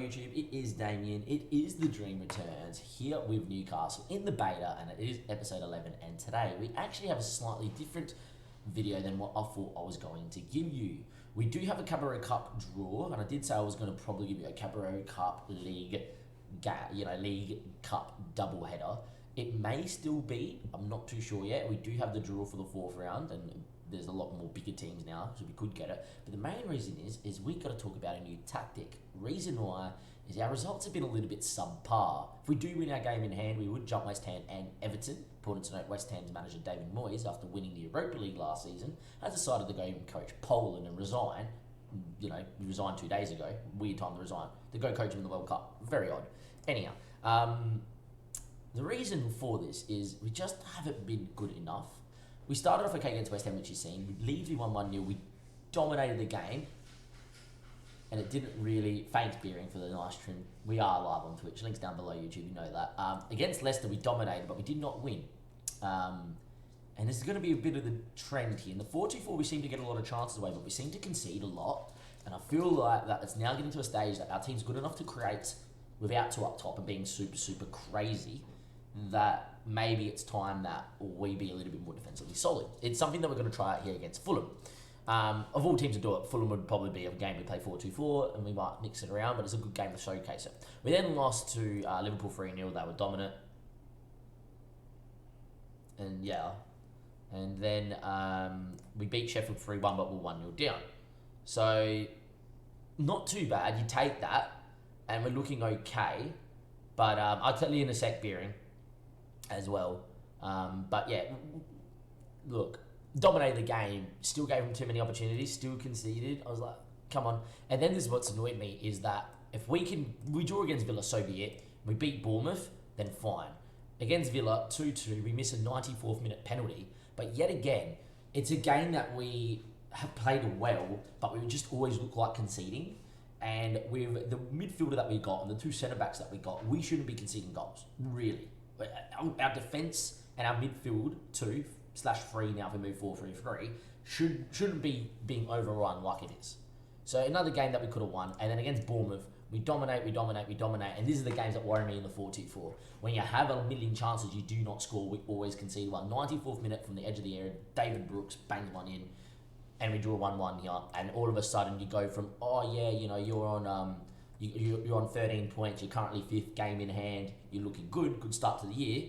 YouTube, it is Damien, it is The Dream Returns here with Newcastle in the beta, and it is episode 11, and today we actually have a slightly different video than what I thought I was going to give you. We do have a Cabaret Cup draw, and I did say I was going to probably give you a Cabaret Cup League Cup doubleheader. It may still be, I'm not too sure yet. We do have the draw for the 4th round, and there's a lot more bigger teams now, so we could get it. But the main reason is we've got to talk about a new tactic. Reason why is our results have been a little bit subpar. If we do win our game in hand, we would jump West Ham and Everton. Important to note, West Ham's manager David Moyes, after winning the Europa League last season, has decided to go and coach Poland and resign. You know, he resigned 2 days ago. Weird time to resign. To go coach him in the World Cup. Very odd. Anyhow, the reason for this is we just haven't been good enough. We started off okay against West Ham, which you've seen. We Leeds, we won 1-0. We dominated the game. And it didn't really... Thanks, Beering, for the nice trim. We are live on Twitch. Links down below YouTube, you know that. Against Leicester, we dominated, but we did not win. And this is going to be a bit of the trend here. In the 4-2-4, we seem to get a lot of chances away, but we seem to concede a lot. And I feel like that it's now getting to a stage that our team's good enough to create without two up top and being super, super crazy, that maybe it's time that we be a little bit more defensively solid. It's something that we're going to try out here against Fulham. Of all teams to do it, Fulham would probably be a game we play 4-2-4, and we might mix it around, but it's a good game to showcase it. We then lost to Liverpool 3-0. They were dominant. And yeah. And then we beat Sheffield 3-1, but we're 1-0 down. So, not too bad. You take that, and we're looking okay. But I'll tell you in a sec, Beering, as well. But yeah, look, dominated the game, still gave them too many opportunities, still conceded. I was like, come on. And then this is what's annoyed me, is that if we draw against Villa, so be it. We beat Bournemouth, then fine. Against Villa, 2-2, we miss a 94th minute penalty. But yet again, it's a game that we have played well, but we just always look like conceding. And with the midfielder that we got and the two centre-backs that we got, we shouldn't be conceding goals, really. Our defence and our midfield, 2/3 now if we move 4-3-3, shouldn't be being overrun like it is. So another game that we could have won, and then against Bournemouth, we dominate, and these are the games that worry me in the 4-2-4. When you have a million chances, you do not score, we always concede one. 94th minute from the edge of the area, David Brooks bangs one in, and we draw 1-1 here, and all of a sudden you go from, oh yeah, you know, you're on you're on 13 points, you're currently 5th game in hand, you're looking good start to the year.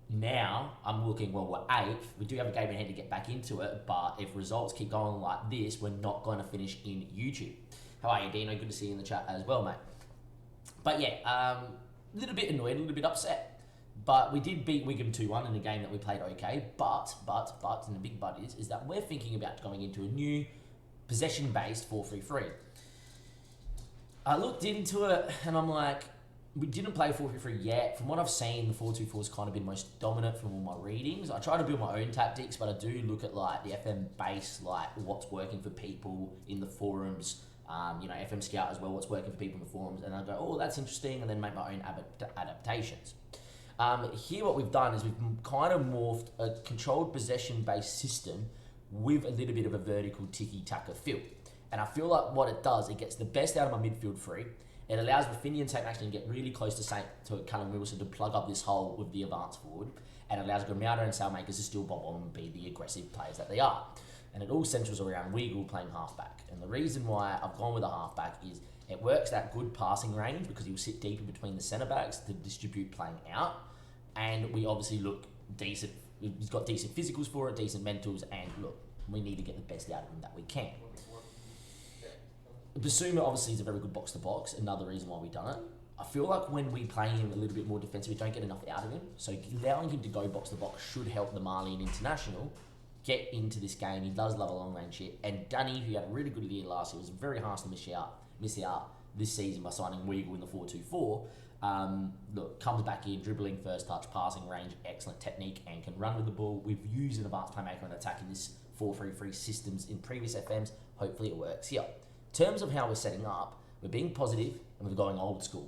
Now I'm looking, well, we're 8th, we do have a game in hand to get back into it, but if results keep going like this, we're not going to finish in YouTube. How are you, Dino? Good to see you in the chat as well, mate. But yeah, a little bit annoyed, a little bit upset. But we did beat Wigan 2-1 in a game that we played okay. But, and the big but is that we're thinking about going into a new possession-based 4-3-3. I looked into it and I'm like, we didn't play 4-3-3 yet. From what I've seen, the 4-2-4 has kind of been most dominant from all my readings. I try to build my own tactics, but I do look at like the FM base, like what's working for people in the forums, FM Scout as well, what's working for people in the forums, and I go, oh, that's interesting, and then make my own adaptations. Here what we've done is we've kind of morphed a controlled possession-based system with a little bit of a vertical tiki-taka feel. And I feel like what it does, it gets the best out of my midfield three. It allows Rafinha and St. Maximilian to get really close to Callum Wilson to plug up this hole with the advance forward, and it allows Grimaudo and Salmakers to still bob on and be the aggressive players that they are. And it all centres around Weagle playing halfback. And the reason why I've gone with a halfback is it works that good passing range because he'll sit deep in between the centre-backs to distribute playing out. And we obviously look decent. He's got decent physicals for it, decent mentals, and look, we need to get the best out of him that we can. Basuma obviously is a very good box-to-box, another reason why we've done it. I feel like when we play him a little bit more defensive, we don't get enough out of him. So allowing him to go box-to-box should help the Malian international get into this game. He does love a long-range hit. And Dunny, who had a really good year last year, was very harsh to miss out this season by signing Weagle in the 4-2-4. Look, comes back in, dribbling, first touch, passing range, excellent technique, and can run with the ball. We've used an advanced playmaker and attack in this 4-3-3 systems in previous FMs. Hopefully it works here. In terms of how we're setting up, we're being positive and we're going old school.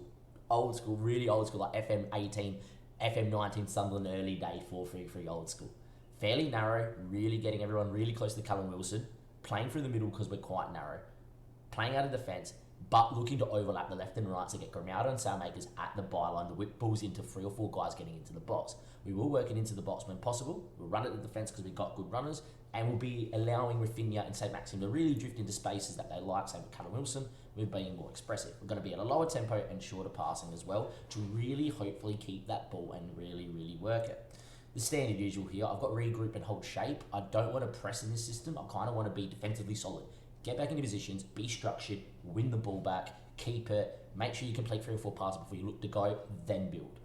Old school, really old school, like FM18, FM19 Sunderland early day 4-3-3 old school. Fairly narrow, really getting everyone really close to Callum Wilson, playing through the middle because we're quite narrow, playing out of defence, but looking to overlap the left and right to get Grimaldo and Sailmakers at the byline to whip balls into 3 or 4 guys getting into the box. We will work it into the box when possible. We'll run it at the defence because we've got good runners, and we'll be allowing Rafinha and St. Maxim to really drift into spaces that they like, same with Callum Wilson. We're being more expressive. We're going to be at a lower tempo and shorter passing as well to really hopefully keep that ball and really, really work it. The standard usual here, I've got regroup and hold shape. I don't want to press in this system. I kind of want to be defensively solid. Get back into positions, be structured, win the ball back, keep it, make sure you complete 3 or 4 passes before you look to go, then build.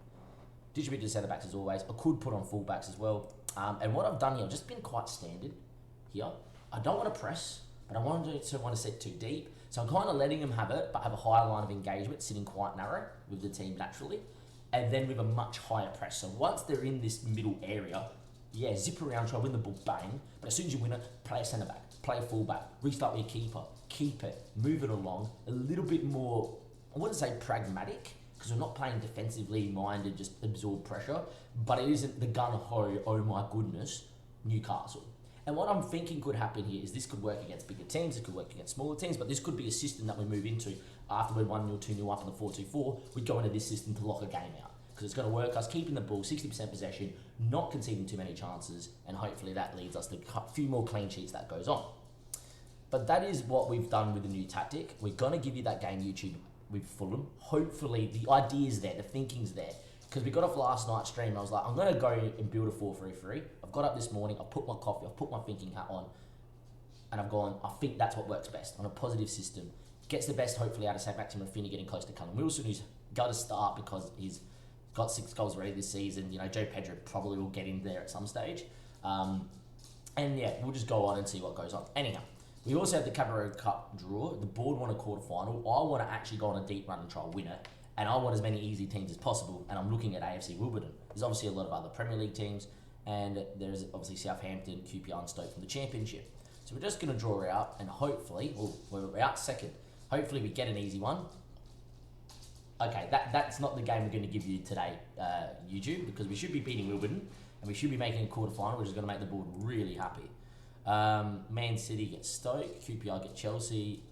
Distribute to centre backs as always. I could put on full backs as well. And what I've done here, I've just been quite standard here. I don't want to press, but I want to set too deep. So I'm kind of letting them have it, but have a higher line of engagement, sitting quite narrow with the team naturally. And then with a much higher press. So once they're in this middle area, yeah, zip around, try to win the ball, bang. But as soon as you win it, play a centre back, play a full back, restart with your keeper, keep it, move it along. A little bit more, I wouldn't say pragmatic, because we're not playing defensively minded, just absorb pressure. But it isn't the gun-ho, oh my goodness, Newcastle. And what I'm thinking could happen here is this could work against bigger teams, it could work against smaller teams, but this could be a system that we move into after we're 1-0, 2-0 up in the 4-2-4. We go into this system to lock a game out because it's going to work us keeping the ball, 60% possession, not conceding too many chances, and hopefully that leads us to a few more clean sheets that goes on. But that is what we've done with the new tactic. We're going to give you that game YouTube with Fulham. Hopefully the idea's there, the thinking's there. Because we got off last night's stream, I was like, I'm going to go and build a 4-3-3. I've got up this morning, I've put my coffee, I've put my thinking hat on, and I've gone, I think that's what works best on a positive system. Gets the best, hopefully, out of St. Maxim and Rafinha getting close to Callum Wilson, who's got to start because he's got 6 goals already this season. You know, Joe Pedro probably will get in there at some stage. And yeah, we'll just go on and see what goes on. Anyhow, we also have the Cabarro Cup draw. The board want a quarter final. I want to actually go on a deep run and try and win it. And I want as many easy teams as possible, and I'm looking at AFC Wimbledon. There's obviously a lot of other Premier League teams, and there's obviously Southampton, QPR and Stoke from the Championship. So we're just going to draw out, and hopefully, we're out second. Hopefully we get an easy one. Okay, that's not the game we're going to give you today, YouTube, because we should be beating Wimbledon, and we should be making a quarter final, which is going to make the board really happy. Man City gets Stoke, QPR get Chelsea,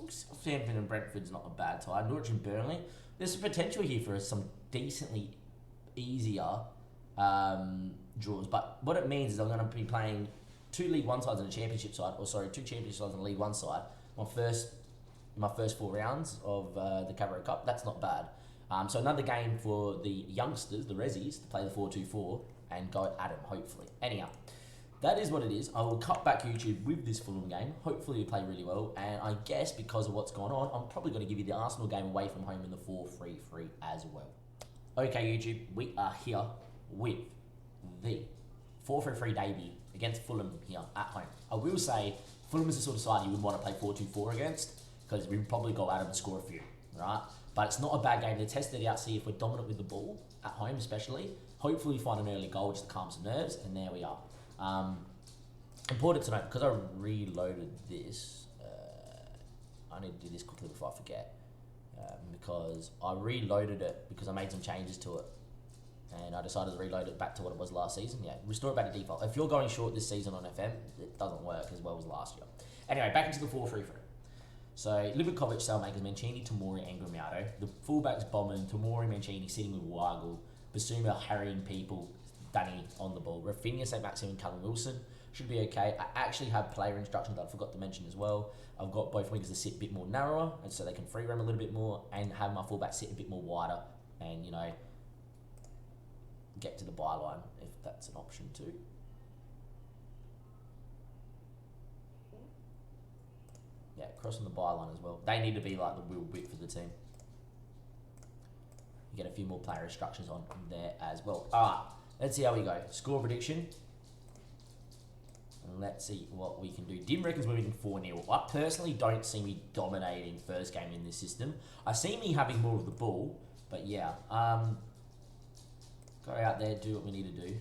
Southampton and Brentford's not a bad tie. Norwich and Burnley. There's some potential here for some decently easier draws. But what it means is I'm going to be playing 2 League One sides and a Championship side, 2 Championship sides and a League One side. My first 4 rounds of the Cabarro Cup. That's not bad. So another game for the youngsters, the Rezzies, to play the 4-2-4 and go at them, hopefully. Anyhow. That is what it is. I will cut back YouTube with this Fulham game. Hopefully we play really well. And I guess because of what's gone on, I'm probably going to give you the Arsenal game away from home in the 4-3-3 as well. Okay, YouTube, we are here with the 4-3-3 debut against Fulham here at home. I will say, Fulham is the sort of side you would want to play 4-2-4 against because we'd probably go at them and score a few, right? But it's not a bad game to test it out, see if we're dominant with the ball, at home especially. Hopefully we find an early goal just to calm some nerves, and there we are. Important to note, because I reloaded this, I need to do this quickly before I forget, because I reloaded it because I made some changes to it, and I decided to reload it back to what it was last season. Yeah, restore it back to default. If you're going short this season on FM, it doesn't work as well as last year. Anyway, back into the 4-3-3. So, Livakovic, Sailmakers, Mancini, Tomori and Grimaldo. The fullbacks bombing, Tomori, Mancini sitting with Weigl, Basuma harrying people, Danny on the ball. Rafinha, St. Maxim and Callum Wilson should be okay. I actually have player instructions that I forgot to mention as well. I've got both wingers to sit a bit more narrower, and so they can free roam a little bit more, and have my fullback sit a bit more wider, and you know, get to the byline if that's an option too. Yeah, crossing the byline as well. They need to be like the real bit for the team. You get a few more player instructions on there as well. Alright. Let's see how we go. Score prediction. And let's see what we can do. Dim reckons we're winning 4-0. I personally don't see me dominating first game in this system. I see me having more of the ball. But yeah. Go out there, do what we need to do.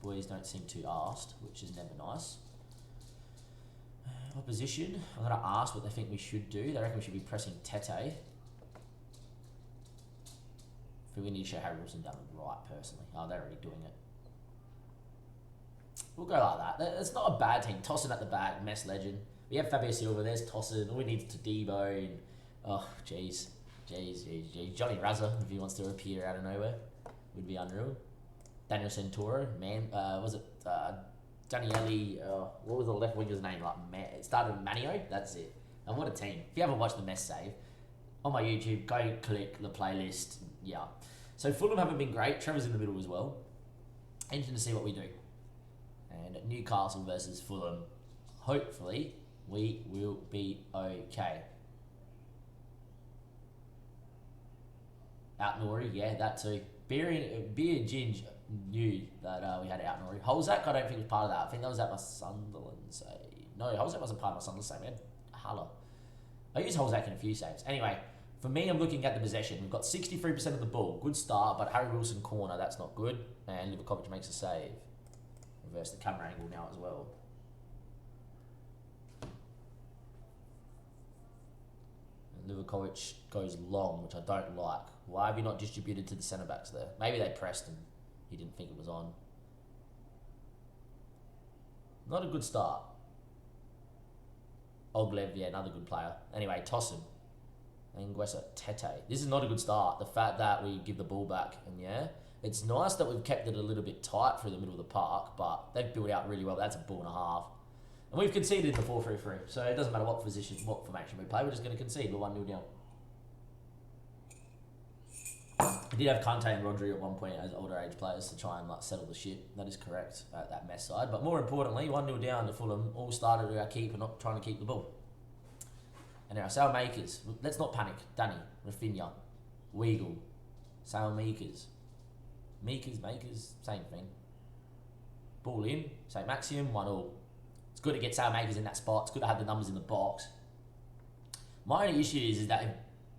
Boys don't seem too asked, which is never nice. Opposition. I'm going to ask what they think we should do. They reckon we should be pressing Tete. I think we need to show Harry Wilson down the right, personally. Oh, they're already doing it. We'll go like that. It's not a bad team. Tossin at the back, Mess legend. We have Fabio Silva, there's Tossin. All we need is Todibo. And Oh, jeez. Jeez. Johnny Razza, if he wants to appear out of nowhere, would be unreal. Daniel Santoro, man, was it Daniele? What was the left winger's name? It started with Manio. That's it. And what a team! If you haven't watched the mess save on my YouTube, go click the playlist. Yeah. So Fulham haven't been great. Trevor's in the middle as well. Interesting to see what we do. And Newcastle versus Fulham. Hopefully, we will be okay. Out Nori, yeah, that too. Beer Ginge knew that we had Out Nori. Holzak, I don't think was part of that. I think that was at my Sunderland save. No, Holzak wasn't part of my Sunderland save, man. Holla. I used Holzak in a few saves. Anyway, for me, I'm looking at the possession. We've got 63% of the ball. Good start, but Harry Wilson corner, that's not good. And Livakovic makes a save. Reverse the camera angle now as well. Livakovic goes long, which I don't like. Why have you not distributed to the centre backs there? Maybe they pressed and he didn't think it was on. Not a good start. Oglev, yeah, another good player. Anyway, toss him. Anguissa, Tete. This is not a good start. The fact that we give the ball back, and yeah, it's nice that we've kept it a little bit tight through the middle of the park, but they've built out really well. That's a ball and a half. And we've conceded in the 4-3-3, so it doesn't matter what position, what formation we play, we're just going to concede. We're 1-0 down. I did have Kante and Rodri at one point as older age players to try and settle the ship. That is correct at that mess side. But more importantly, 1-0 down to Fulham, all started with our keeper not trying to keep the ball. And our sale makers, let's not panic. Danny, Rafinha, Weagle, sale makers. Makers, same thing. Ball in, St. Maxium, 1-1. It's good to get sale makers in that spot. It's good to have the numbers in the box. My only issue is that if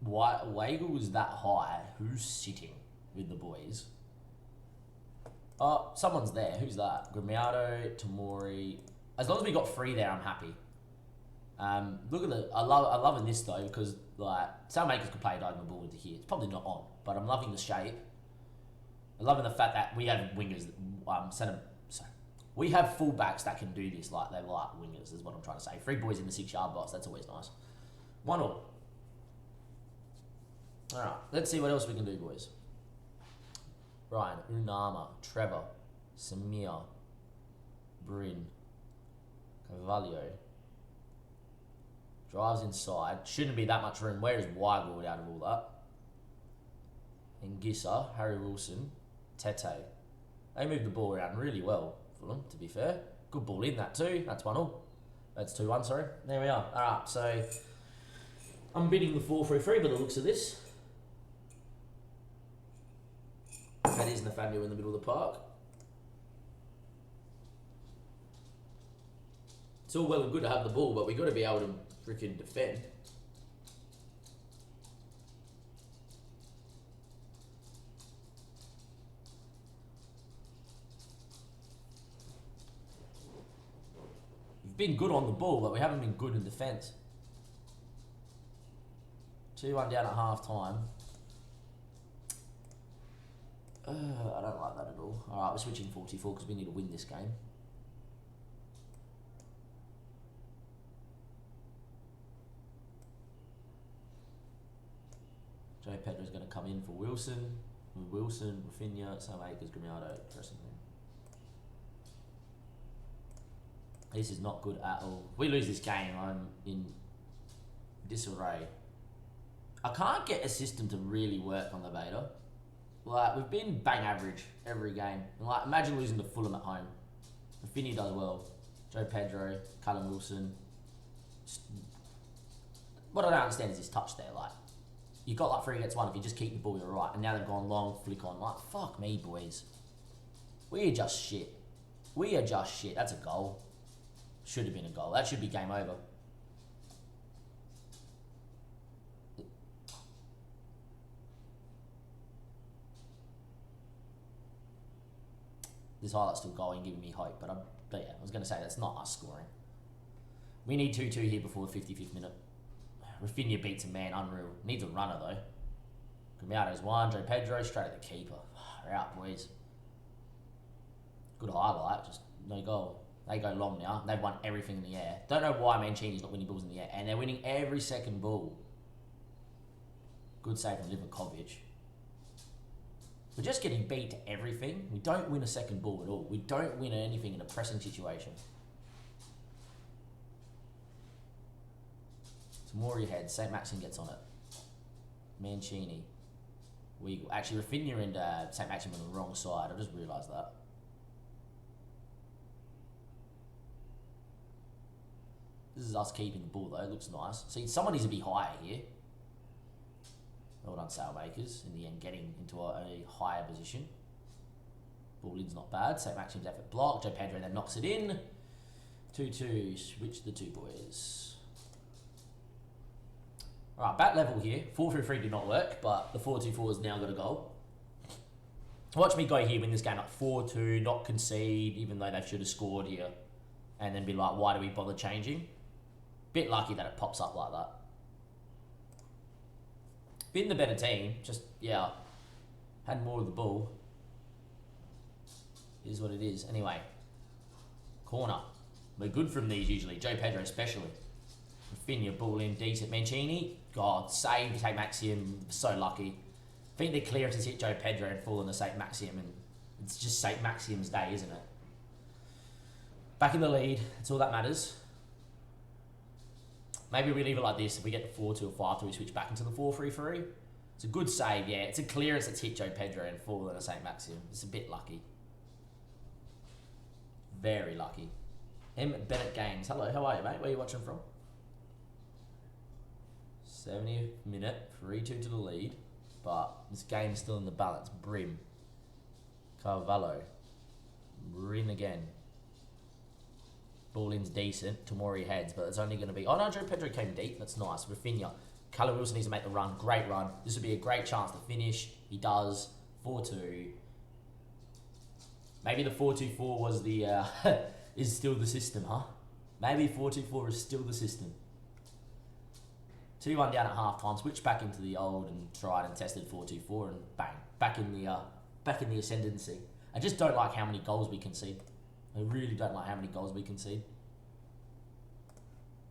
Weagle was that high, who's sitting with the boys? Oh, someone's there. Who's that? Grimiado, Tamori. As long as we got 3 there, I'm happy. Look at the. I'm loving this though because Sal Makers could play a diagonal ball into here. It's probably not on, but I'm loving the shape. I'm loving the fact that we have wingers. We have fullbacks that can do this like they like wingers. Is what I'm trying to say. 3 boys in the 6-yard box. That's always nice. 1-1. All right. Let's see what else we can do, boys. Ryan, Unama, Trevor, Samir, Bryn, Carvalho. Drives inside. Shouldn't be that much room. Where is Weigl out of all that? Ngissa, Harry Wilson, Tete. They moved the ball around really well for them, to be fair. Good ball in that too. That's 1-1. That's 2-1, sorry. There we are. Alright, so I'm bidding the 4-3-3 by the looks of this. That is Nathaniel in the middle of the park. It's all well and good to have the ball, but we've got to be able to freaking defend. We've been good on the ball, but we haven't been good in defence. 2-1 down at half time. I don't like that at all. Alright, we're switching 44 because we need to win this game. Joe Pedro's going to come in for Wilson. Rafinha, Sam Akers, Grimiado, pressing him. This is not good at all. If we lose this game, I'm in disarray. I can't get a system to really work on the beta. We've been bang average every game. And imagine losing to Fulham at home. Rafinha does well. Joe Pedro, Callum Wilson. What I don't understand is this touch there. You got 3 against 1. If you just keep the ball, you're right. And now they've gone long, flick on. Fuck me, boys. We are just shit. That's a goal. Should have been a goal. That should be game over. This highlight's still going, giving me hope. But yeah, I was going to say that's not us scoring. We need 2-2 here before the 55th minute. Rafinha beats a man, unreal. Needs a runner though. Grimiado's 1, Joe Pedro straight at the keeper. We're out, boys. Good highlight, just no goal. They go long now. They've won everything in the air. Don't know why Mancini's not winning balls in the air, and they're winning every second ball. Good save from Livakovic. We're just getting beat to everything. We don't win a second ball at all. We don't win anything in a pressing situation. Tamori head. St. Maxim gets on it. Mancini. Actually, Rafinha and St. Maxim on the wrong side. I just realised that. This is us keeping the ball though. It looks nice. See, someone needs to be higher here. Well done, Sailmakers. In the end, getting into a higher position. Ball in's not bad. St. Maxim's effort blocked. Joe Pedro then knocks it in. 2-2. Switch the two boys. Alright, bat level here. 4-3-3 did not work, but the 4-2-4 has now got a goal. Watch me go here, win this game up 4-2, not concede, even though they should have scored here. And then be like, why do we bother changing? Bit lucky that it pops up like that. Been the better team, just, yeah, had more of the ball. It is what it is. Anyway, corner. We're good from these usually, Joe Pedro especially. Rafinha, ball in, decent. Mancini, God, save to St. Maxim, so lucky. I think the clearance has hit Joe Pedro and fallen to St. Maxim, and it's just St. Maxim's day, isn't it? Back in the lead, that's all that matters. Maybe we leave it like this. If we get to 4-2 or 5-2, we switch back into the 4-3-3. It's a good save, yeah. It's a clearance that's hit Joe Pedro and fallen to St. Maxim. It's a bit lucky. Very lucky. M. Bennett Games. Hello, how are you, mate? Where are you watching from? 70th minute, 3-2 to the lead. But this game is still in the balance. Brim. Carvalho. Brim again. Ball in's decent. Tamori heads, but it's only going to be... Oh no, Joe Pedro came deep. That's nice. Rafinha. Callum Wilson needs to make the run. Great run. This would be a great chance to finish. He does. 4-2. Maybe the 4-2-4 was the... is still the system, huh? Maybe 4-2-4 is still the system. 2-1 down at half time. Switch back into the old and tried and tested 4-2-4 and bang. Back in the ascendancy. I just don't like how many goals we concede. I really don't like how many goals we concede.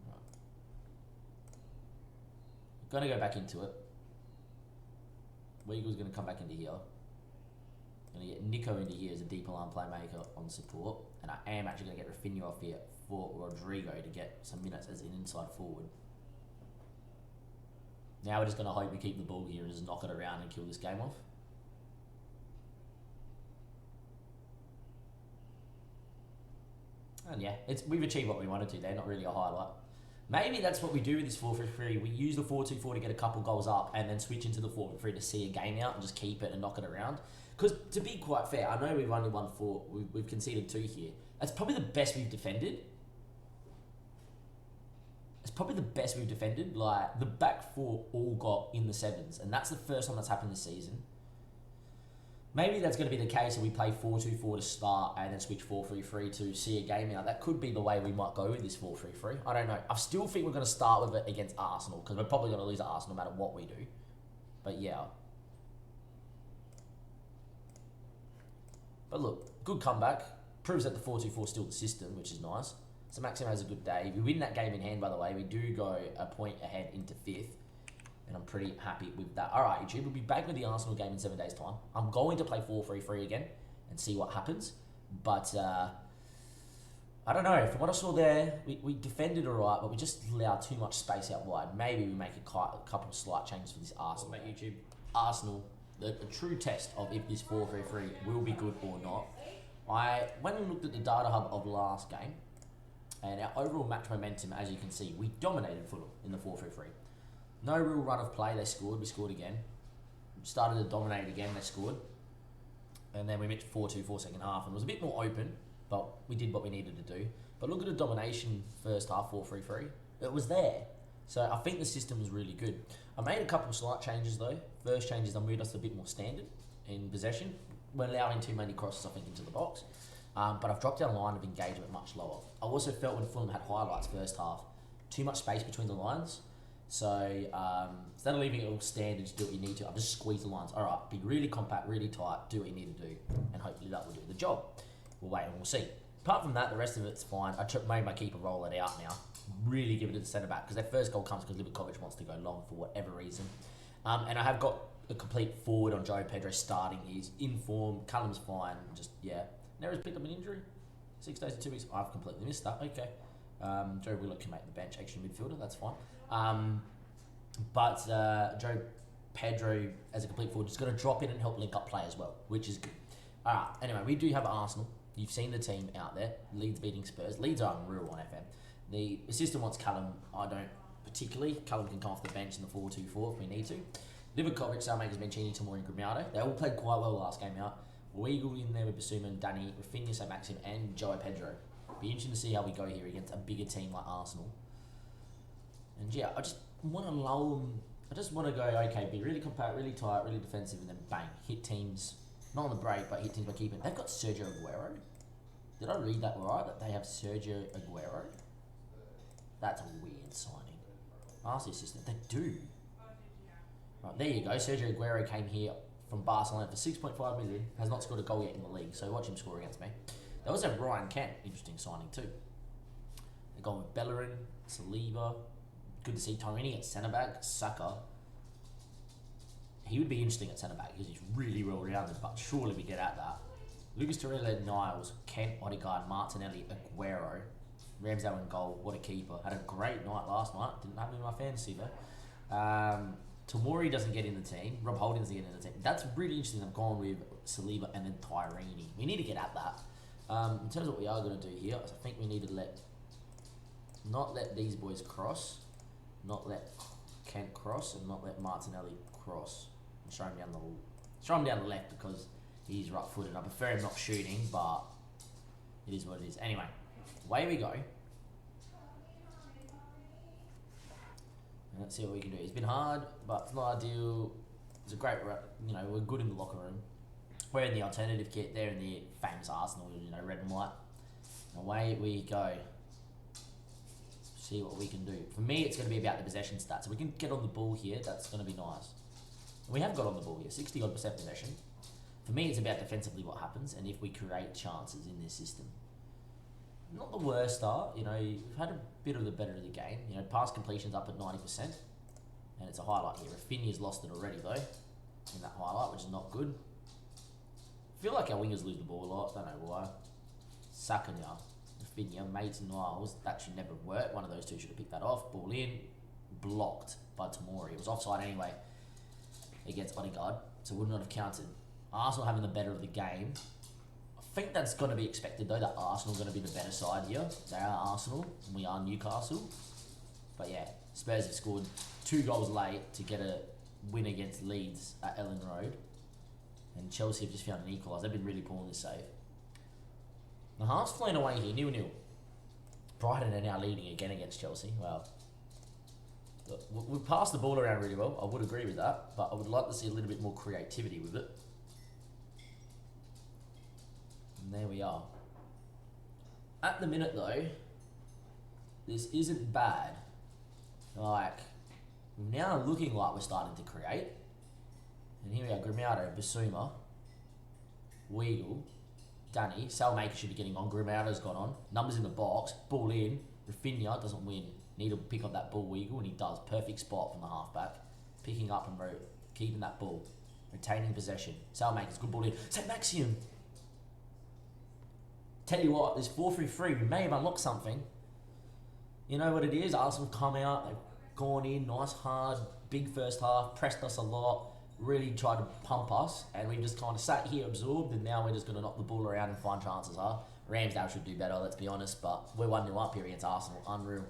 Right. Gonna go back into it. Weagle's gonna come back into here. Gonna get Nico into here as a deep line playmaker on support. And I am actually gonna get Rafinha off here for Rodrigo to get some minutes as an inside forward. Now we're just gonna hope we keep the ball here and just knock it around and kill this game off. And yeah, we've achieved what we wanted to there, not really a highlight. Maybe that's what we do with this 4-3-3. We use the 4-2-4 to get a couple goals up and then switch into the 4-3 to see a game out and just keep it and knock it around. Because to be quite fair, I know we've only won 4, we've conceded 2 here. That's probably the best we've defended. It's probably the best we've defended. Like, the back 4 all got in the 7s, and that's the first time that's happened this season. Maybe that's going to be the case if we play 4-2-4 to start and then switch 4-3-3 to see a game out. That could be the way we might go with this 4-3-3. I don't know. I still think we're going to start with it against Arsenal because we're probably going to lose at Arsenal no matter what we do. But yeah. But look, good comeback. Proves that the 4-2-4 is still the system, which is nice. So Maxim has a good day. If we win that game in hand, by the way, we do go a point ahead into 5th. And I'm pretty happy with that. All right, YouTube, we'll be back with the Arsenal game in 7 days' time. I'm going to play 4-3-3 again and see what happens. But I don't know. From what I saw there, we defended all right, but we just allowed too much space out wide. Maybe we make a couple of slight changes for this Arsenal. What about YouTube? Arsenal, the true test of if this 4-3-3 will be good or not. I went and looked at the data hub of last game, and our overall match momentum, as you can see, we dominated Fulham in the 4-3-3. No real run of play, they scored, we scored again. Started to dominate again, they scored. And then we went to 4-2-4 second half, and it was a bit more open, but we did what we needed to do. But look at the domination first half, 4-3-3. It was there. So I think the system was really good. I made a couple of slight changes though. First change is I moved us a bit more standard in possession. We're allowing too many crosses, I think, into the box. But I've dropped our line of engagement much lower. I also felt when Fulham had highlights first half, too much space between the lines. So instead of leaving it all standard, just do what you need to. I've just squeezed the lines. All right, be really compact, really tight, do what you need to do, and hopefully that will do the job. We'll wait and we'll see. Apart from that, the rest of it's fine. I made my keeper roll it out now. Really give it to the centre back because their first goal comes because Livakovic wants to go long for whatever reason. And I have got a complete forward on Joe Pedro starting. He's in form. Cullum's fine. Just, yeah. Never's picked up an injury. 6 days and 2 weeks. I've completely missed that. Okay. Joe Willett can make the bench. Extra midfielder. That's fine. But Joe Pedro, as a complete forward, is going to drop in and help link up play as well, which is good. All right. Anyway, we do have Arsenal. You've seen the team out there. Leeds beating Spurs. Leeds are unreal on FM. The assistant wants Callum. I don't particularly. Callum can come off the bench in the 4-2-4 if we need to. Livakovic, Salmakers, Mancini, Tomori, and Grimaldo. They all played quite well last game out. Weigl in there with Basuma and Danny, Rafinha, St. Maxim, and Joe Pedro. Be interesting to see how we go here against a bigger team like Arsenal. And yeah, I just want to lull them. I just want to go, okay, be really compact, really tight, really defensive, and then bang, hit teams. Not on the break, but hit teams by keeping. They've got Sergio Aguero. Did I read that right? That they have Sergio Aguero? That's a weird signing. Ask the assistant. They do. Right, there you go. Sergio Aguero came here from Barcelona for 6.5 million. Has not scored a goal yet in the league, so watch him score against me. They also have Ryan Kent. Interesting signing too. They're going with Bellerin, Saliba. Good to see Torini at centre back. Saka. He would be interesting at centre back because he's really well rounded, but surely we get at that. Lucas Torreira, Niles, Kent, Odegaard, Martinelli, Aguero, Ramsdale in goal. What a keeper. Had a great night last night. Didn't have him in my fantasy though. Tomori doesn't get in the team. Rob Holding doesn't get in the team. That's really interesting. I've gone with Saliba and then Tyrini. We need to get at that. In terms of what we are going to do here, I think we need to not let these boys cross, not let Kent cross, and not let Martinelli cross. And show him down the left because he's right-footed. I prefer him not shooting, but it is what it is. Anyway, away we go. Let's see what we can do. It's been hard, but it's not ideal. It's a great, we're good in the locker room. We're in the alternative kit. They're in the famous Arsenal, red and white. Away we go. See what we can do. For me, it's going to be about the possession stats. So we can get on the ball here. That's going to be nice. And we have got on the ball here, 60-odd% possession. For me, it's about defensively what happens and if we create chances in this system. Not the worst start, we've had a bit of the better of the game. Pass completion's up at 90%, and it's a highlight here. Rafinha's lost it already though, in that highlight, which is not good. I feel like our wingers lose the ball a lot, don't know why. Saka now, Rafinha, Mates and Niles, that should never work. One of those two should have picked that off. Ball in, blocked by Tomori. It was offside anyway against Odegaard, so would not have counted. Arsenal having the better of the game. I think that's going to be expected though, that Arsenal are going to be the better side here. They are Arsenal, and we are Newcastle. But yeah, Spurs have scored 2 goals late to get a win against Leeds at Ellen Road. And Chelsea have just found an equaliser. They've been really poor in this save. The half's flown away here, 0-0. Brighton are now leading again against Chelsea. Well, we've passed the ball around really well. I would agree with that, but I would like to see a little bit more creativity with it. And there we are. At the minute though, this isn't bad. Like, now looking like we're starting to create. And here we are, Grimaldo, Basuma, Weigl, Danny, Salmaker should be getting on, Grimaldo's got on, numbers in the box, ball in, Rafinha doesn't win, need to pick up that ball, Weigl, and he does, perfect spot from the halfback, picking up and keeping that ball, retaining possession, Salmaker's good ball in, St. Maxim! Tell you what, this 4-3-3, we may have unlocked something. You know what it is, Arsenal come out, they've gone in, nice hard, big first half, pressed us a lot, really tried to pump us, and we just kind of sat here absorbed, and now we're just going to knock the ball around and find chances. Ramsdale should do better, let's be honest, but we're 1-0 up here against Arsenal, unreal.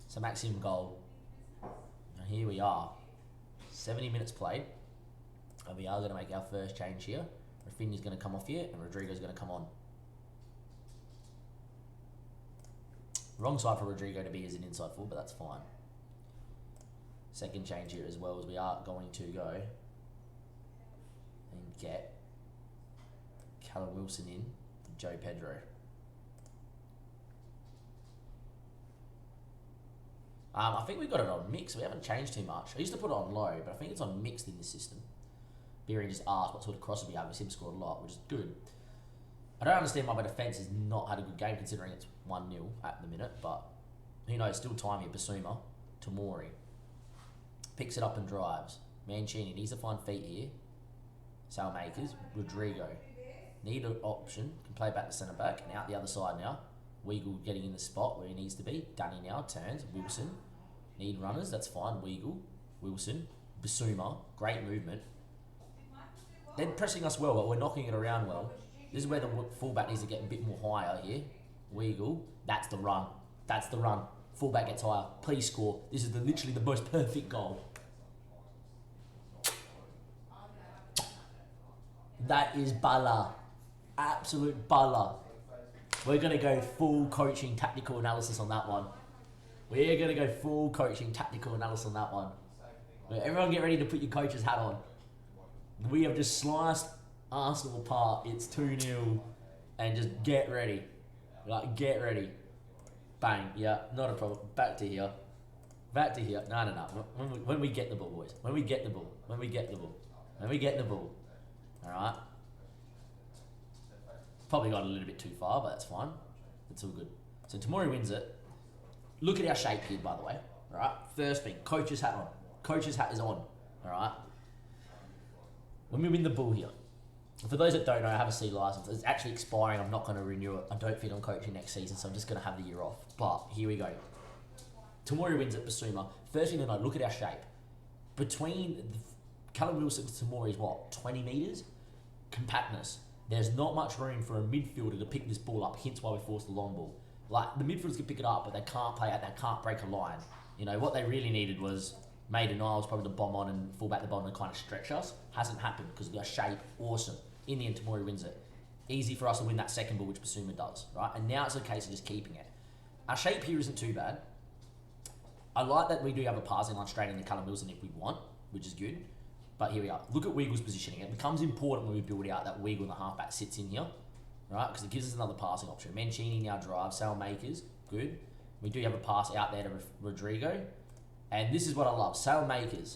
So Maxim goal, and here we are, 70 minutes played, and we are going to make our first change here. Rafinha's going to come off here, and Rodrigo's going to come on. Wrong side for Rodrigo to be as an inside full, but that's fine. Second change here as well, as we are going to go and get Callum Wilson in for Joe Pedro. I think we got it on mix. We haven't changed too much. I used to put it on low, but I think it's on mixed in this system. Beering just asked what sort of crosses we have. We seem to score a lot, which is good. I don't understand why my defence has not had a good game considering it's 1-0 at the minute, but who knows, still time here. Basuma, Tomori. Picks it up and drives. Mancini needs to find feet here. Salmakers, Rodrigo. Need an option, can play back to centre back, and out the other side now. Weagle getting in the spot where he needs to be. Danny now turns, Wilson. Need runners, that's fine. Weagle, Wilson, Basuma, great movement. They're pressing us well, but we're knocking it around well. This is where the fullback needs to get a bit more higher here. Weagle, that's the run. That's the run. Fullback gets higher. Please score. This is literally the most perfect goal. That is baller. Absolute baller. We're going to go full coaching tactical analysis on that one. We're going to go full coaching tactical analysis on that one. Everyone get ready to put your coach's hat on. We have just sliced Arsenal apart. It's 2-0. And just get ready. Like, get ready. Bang. Yeah, not a problem. Back to here. Back to here. No. When we get the ball, boys. When we get the ball. When we get the ball. When we get the ball. Alright? Probably got a little bit too far, but that's fine. It's all good. So Tamori wins it. Look at our shape here, by the way. Alright? First thing, coach's hat on. Coach's hat is on. Alright? When we win the ball here, for those that don't know, I have a C license. It's actually expiring. I'm not going to renew it. I don't fit on coaching next season, so I'm just going to have the year off. But here we go. Tamori wins at Basuma. First thing to note, look at our shape. Between Callum Wilson to Tamori is what? 20 metres? Compactness. There's not much room for a midfielder to pick this ball up, hence why we forced the long ball. Like, the midfielders can pick it up, but they can't play it, they can't break a line. You know, what they really needed was Maiden Niles probably to bomb on and fall back the bottom and kind of stretch us. Hasn't happened because of our shape. Awesome. In the end, Tamori wins it. Easy for us to win that second ball, which Basuma does, right? And now it's a case of just keeping it. Our shape here isn't too bad. I like that we do have a passing line straight into Callum Wilson if we want, which is good. But here we are. Look at Weagle's positioning. It becomes important when we build out that Weagle and the halfback sits in here, right? Because it gives us another passing option. Mancini now drives. Sailmakers, good. We do have a pass out there to Rodrigo. And this is what I love. Sailmakers,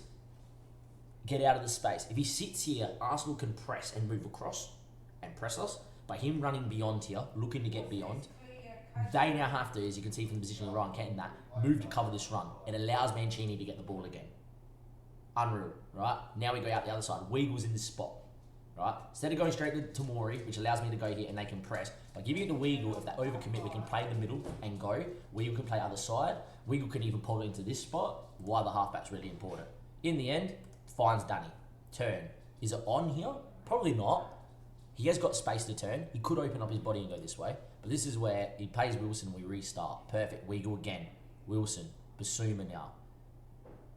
get out of the space. If he sits here, Arsenal can press and move across and press us. By him running beyond here, looking to get beyond, they now have to, as you can see from the position of Ryan Kenton, that move to cover this run. It allows Mancini to get the ball again. Unreal, right? Now we go out the other side. Weagle's in this spot, right? Instead of going straight to Tamori, which allows me to go here and they can press, by giving it to Weagle, if they overcommit, we can play the middle and go. Weagle can play other side. Weagle can even pull it into this spot. Why the halfback's really important. In the end, finds Danny. Turn. Is it on here? Probably not. He has got space to turn. He could open up his body and go this way. But this is where he plays Wilson and we restart. Perfect. Weagle again. Wilson. Basuma now.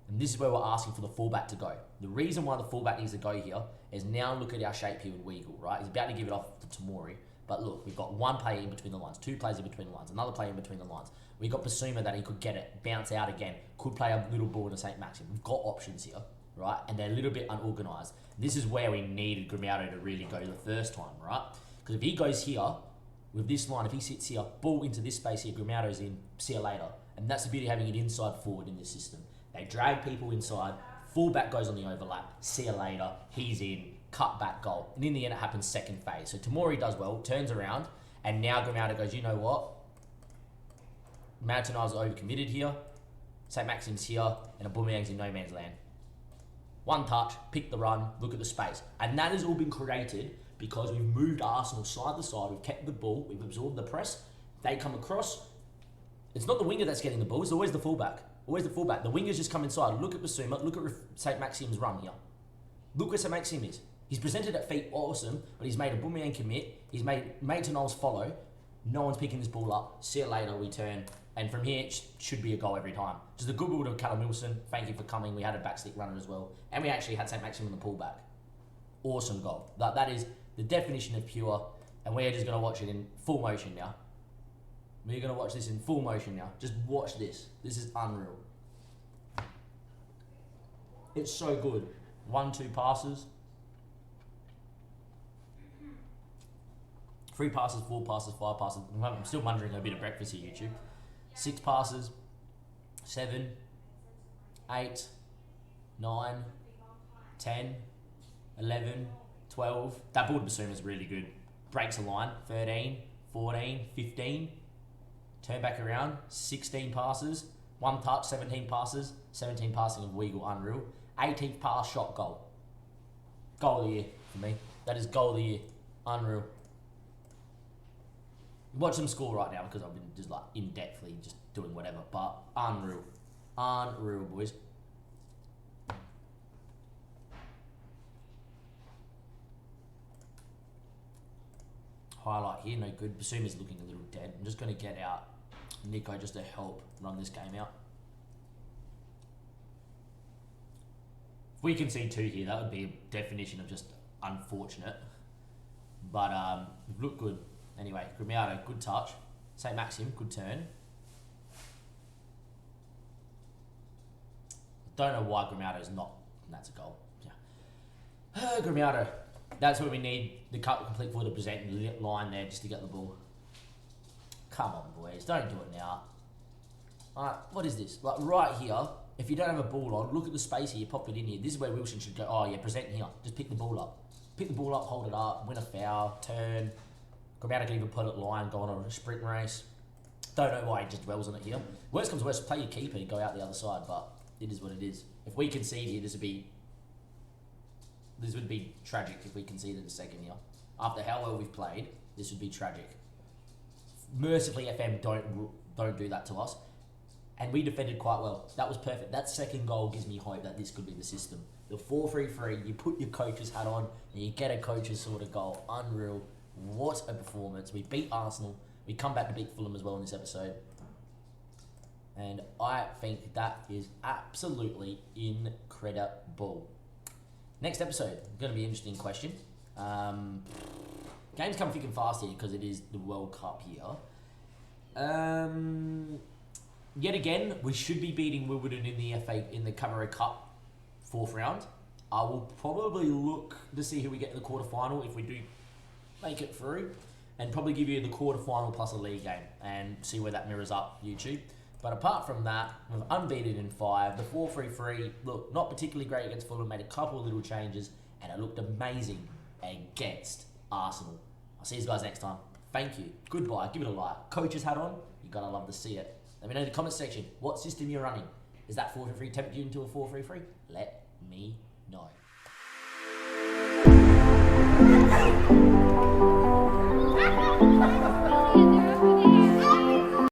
And this is where we're asking for the fullback to go. The reason why the fullback needs to go here is now look at our shape here with Weagle, right? He's about to give it off to Tamori. But look, we've got one player in between the lines, two players in between the lines, another player in between the lines. We've got Basuma that he could get it, bounce out again, could play a little ball to St. Maxim. We've got options here, right? And they're a little bit unorganised. This is where we needed Grimaldo to really go the first time, right? Because if he goes here, with this line, if he sits here, ball into this space here, Grimaldo's in, see you later. And that's the beauty of having it inside forward in this system. They drag people inside, fullback goes on the overlap, see you later, he's in, cut back goal. And in the end, it happens second phase. So Tamori does well, turns around, and now Grimaldo goes, you know what? Mountain Isles are overcommitted here, St. Maxim's here, and Aubameyang's in no man's land. One touch, pick the run, look at the space. And that has all been created because we've moved Arsenal side to side, we've kept the ball, we've absorbed the press, they come across. It's not the winger that's getting the ball, it's always the fullback. Always the fullback. The wingers just come inside. Look at Basuma. Look at St. Maxim's run here. Look where St. Maxim is. He's presented at feet awesome, but he's made Aubameyang commit. He's made Knowles follow. No one's picking this ball up. See you later, we turn. And from here, it should be a goal every time. Just a good ball to Callum Wilson. Thank you for coming. We had a backstick runner as well. And we actually had St. Maxim in the pullback. Awesome goal. That is the definition of pure. And we're just going to watch it in full motion now. We're going to watch this in full motion now. Just watch this. This is unreal. It's so good. 1-2 passes. 3 passes, 4 passes, 5 passes. I'm still wondering a bit of breakfast here, YouTube. 6 passes. 7. 8. 9. 10. 11. 12. That ball to Basuma is really good. Breaks a line. 13. 14. 15. Turn back around, 16 passes, 1 touch, 17 passes, 17 passing of Weagle, unreal. 18th pass, shot, goal. Goal of the year for me. That is goal of the year. Unreal. Watch them score right now because I've been just like in-depthly just doing whatever, but unreal. Unreal, boys. Highlight here, no good. Basuma's looking a little dead. I'm just going to get out Nico just to help run this game out. If we concede 2 here, that would be a definition of just unfortunate. But we've looked good. Anyway, Grimiado, good touch. St. Maxim, good turn. Don't know why Grimiado's not. That's a goal. Yeah. Grimiado. That's what we need. The complete forward to present and line there just to get the ball. Come on, boys. Don't do it now. Alright, what is this? Like right here, if you don't have a ball on, look at the space here, pop it in here. This is where Wilson should go. Oh yeah, present here. Just pick the ball up. Pick the ball up, hold it up, win a foul, turn. Grimiado can even put it line, go on a sprint race. Don't know why he just dwells on it here. Worst comes to worst, play your keeper and go out the other side, but it is what it is. If we concede here, this would be tragic if we conceded a second here. After how well we've played, this would be tragic. Mercifully, FM don't do that to us. And we defended quite well. That was perfect. That second goal gives me hope that this could be the system. The 4-3-3, you put your coach's hat on and you get a coach's sort of goal. Unreal. What a performance. We beat Arsenal. We come back to beat Fulham as well in this episode. And I think that is absolutely incredible. Next episode, going to be an interesting question. Games come thick and fast here because it is the World Cup here. Yet again, we should be beating Wimbledon in the Cameroon Cup 4th round. I will probably look to see who we get in the quarterfinal if we do make it through, and probably give you the quarterfinal plus a league game and see where that mirrors up YouTube. But apart from that, we've unbeaten in 5. The 4-3-3, look, not particularly great against Fulham, made a couple of little changes, and it looked amazing against Arsenal. I'll see you guys next time. Thank you. Goodbye. Give it a like. Coach's hat on. You're going to love to see it. Let me know in the comment section what system you're running. Is that 4-3-3 tempted you into a 4-3-3? Let me know.